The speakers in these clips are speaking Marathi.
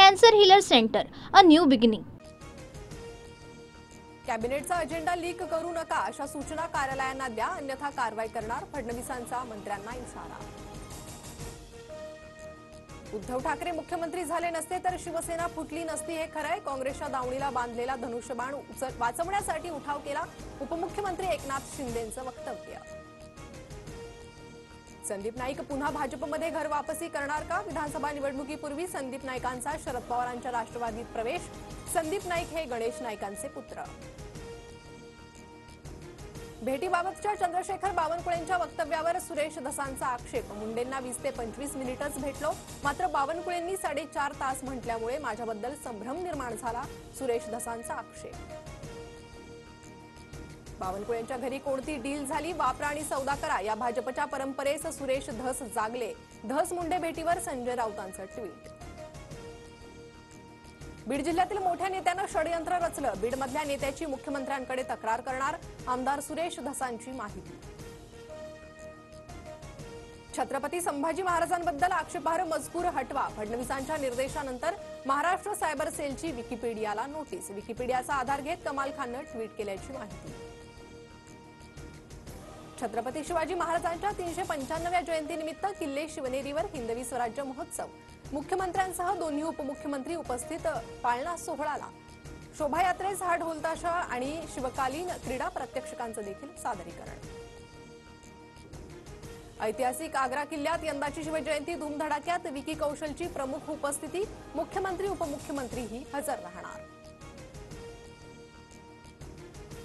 Cancer healer centre, a new beginning. कॅबिनेटचा अजेंडा लीक करू नका अशा सूचना कार्यालयांना द्या, अन्यथा कारवाई करणार, फडणवीसांचा मंत्र्यांना इशारा. उद्धव ठाकरे मुख्यमंत्री झाले नसते तर शिवसेना फुटली नसती हे खरंय. काँग्रेसच्या दावणीला बांधलेला धनुष्यबाण वाचवण्यासाठी उठाव केला, उपमुख्यमंत्री एकनाथ शिंदेंचं वक्तव्य. संदीप नाईक पुन्हा भाजपमध्ये घर वापसी करणार का? विधानसभा निवडणुकीपूर्वी संदीप नाईकांचा शरद पवारांच्या राष्ट्रवादीत प्रवेश. संदीप नाईक हे गणेश नाईकांचे पुत्र. भेटीबाबतच्या चंद्रशेखर बावनकुळेंच्या वक्तव्यावर सुरेश धसांचा आक्षेप. मुंडेंना 20 ते 25 मिनिटच भेटलो, मात्र बावनकुळेंनी 4.5 तास म्हटल्यामुळे माझ्याबद्दल संभ्रम निर्माण झाला, सुरेश धसांचा आक्षेप. बावनकुळेंच्या घरी कोणती डील झाली? वापरा आणि सौदा करा या भाजपच्या परंपरेस सुरेश धस जागले. धस मुंडे भेटीवर संजय राऊतांचं ट्विट. बीड जिल्ह्यातील मोठ्या नेत्यानं षडयंत्र रचलं. बीडमधल्या नेत्याची मुख्यमंत्र्यांकडे तक्रार करणार, आमदार सुरेश धसांची माहिती. छत्रपती संभाजी महाराजांबद्दल आक्षेपार्ह मजकूर हटवा. फडणवीसांच्या निर्देशानंतर महाराष्ट्र सायबर सेलची विकिपीडियाला नोटीस. विकिपीडियाचा आधार घेत कमाल खाननं ट्विट केल्याची माहिती. छत्रपती शिवाजी महाराजांच्या 395व्या जयंतीनिमित्त किल्ले शिवनेरीवर हिंदवी स्वराज्य महोत्सव. मुख्यमंत्र्यांसह दोन्ही उपमुख्यमंत्री उपस्थित. पाळणा सोहळ्याला शोभायात्रेस हा ढोलताशा आणि शिवकालीन क्रीडा प्रात्यक्षिकांचं देखील सादरीकरण. ऐतिहासिक आग्रा किल्ल्यात यंदाची शिवजयंती धूमधडाक्यात. विकी कौशलची प्रमुख उपस्थिती. मुख्यमंत्री उपमुख्यमंत्रीही हजर राहणार.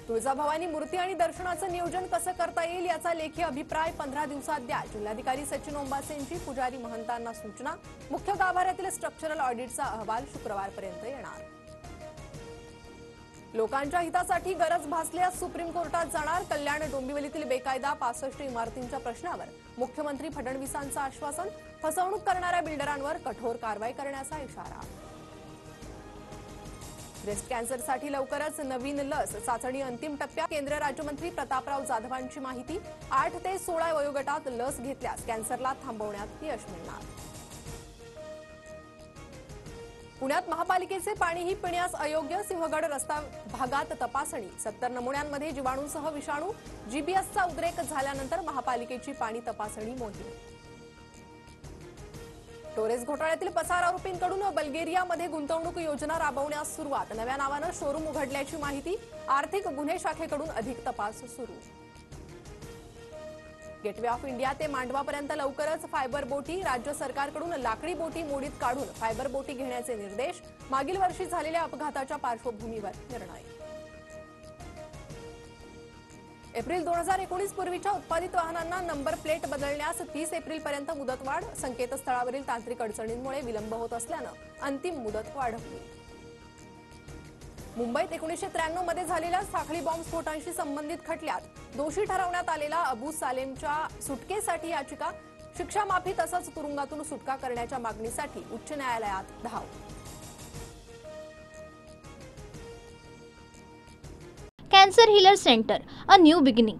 तुळजाभवानी मूर्ती आणि दर्शनाचं नियोजन कसं करता येईल याचा लेखी अभिप्राय 15 दिवसात द्या. जिल्हाधिकारी सचिन ओंबासेंची पुजारी महंतांना सूचना. मुख्य गाभाऱ्यातील स्ट्रक्चरल ऑडिटचा अहवाल शुक्रवारपर्यंत येणार. लोकांच्या हितासाठी गरज भासल्यास सुप्रीम कोर्टात जाणार. कल्याण डोंबिवलीतील बेकायदा 65 इमारतींच्या प्रश्नावर मुख्यमंत्री फडणवीसांचं आश्वासन. फसवणूक करणाऱ्या बिल्डरांवर कठोर कारवाई करण्याचा इशारा. ब्रेस्ट कॅन्सरसाठी लवकरच नवीन लस. चाचणी अंतिम टप्प्यात. केंद्रीय राज्यमंत्री प्रतापराव जाधवांची माहिती. 8 ते 16 वयोगटात लस घेतल्यास कॅन्सरला थांबवण्यात यश मिळणार. पुण्यात महापालिकेचे पाणीही पिण्यास अयोग्य. सिंहगड रस्ता भागात तपासणी. 70 नमुन्यांमध्ये जीवाणूसह विषाणू. जीपीएसचा उद्रेक झाल्यानंतर महापालिकेची पाणी तपासणी मोहीम. टोरेस घोटाळ्यातील पसार आरोपींकडून बल्गेरियामध्ये गुंतवणूक योजना राबवण्यास सुरुवात. नव्या नावानं शोरूम उघडल्याची माहिती. आर्थिक गुन्हे शाखेकडून अधिक तपास सुरू. गेटवे ऑफ इंडिया ते मांडवापर्यंत लवकरच फायबर बोटी. राज्य सरकारकडून लाकडी बोटी मोडीत काढून फायबर बोटी घेण्याचे निर्देश. मागील वर्षी झालेल्या अपघाताच्या पार्श्वभूमीवर निर्णय. एप्रिल 2019 पूर्वीच्या उत्पादित वाहनांना नंबर प्लेट बदलण्यास 30 एप्रिलपर्यंत मुदतवाढ. संकेतस्थळावरील तांत्रिक अडचणींमुळे विलंब होत असल्यानं अंतिम मुदत वाढवली. मुंबईत 1993 मध्ये झालेल्या साखळी बॉम्ब स्फोटांशी संबंधित खटल्यात दोषी ठरवण्यात आलेला अबू सालेमच्या सुटकेसाठी याचिका. शिक्षा माफी तसंच तुरुंगातून सुटका करण्याच्या मागणीसाठी उच्च न्यायालयात धाव. Cancer healer centre, a new beginning.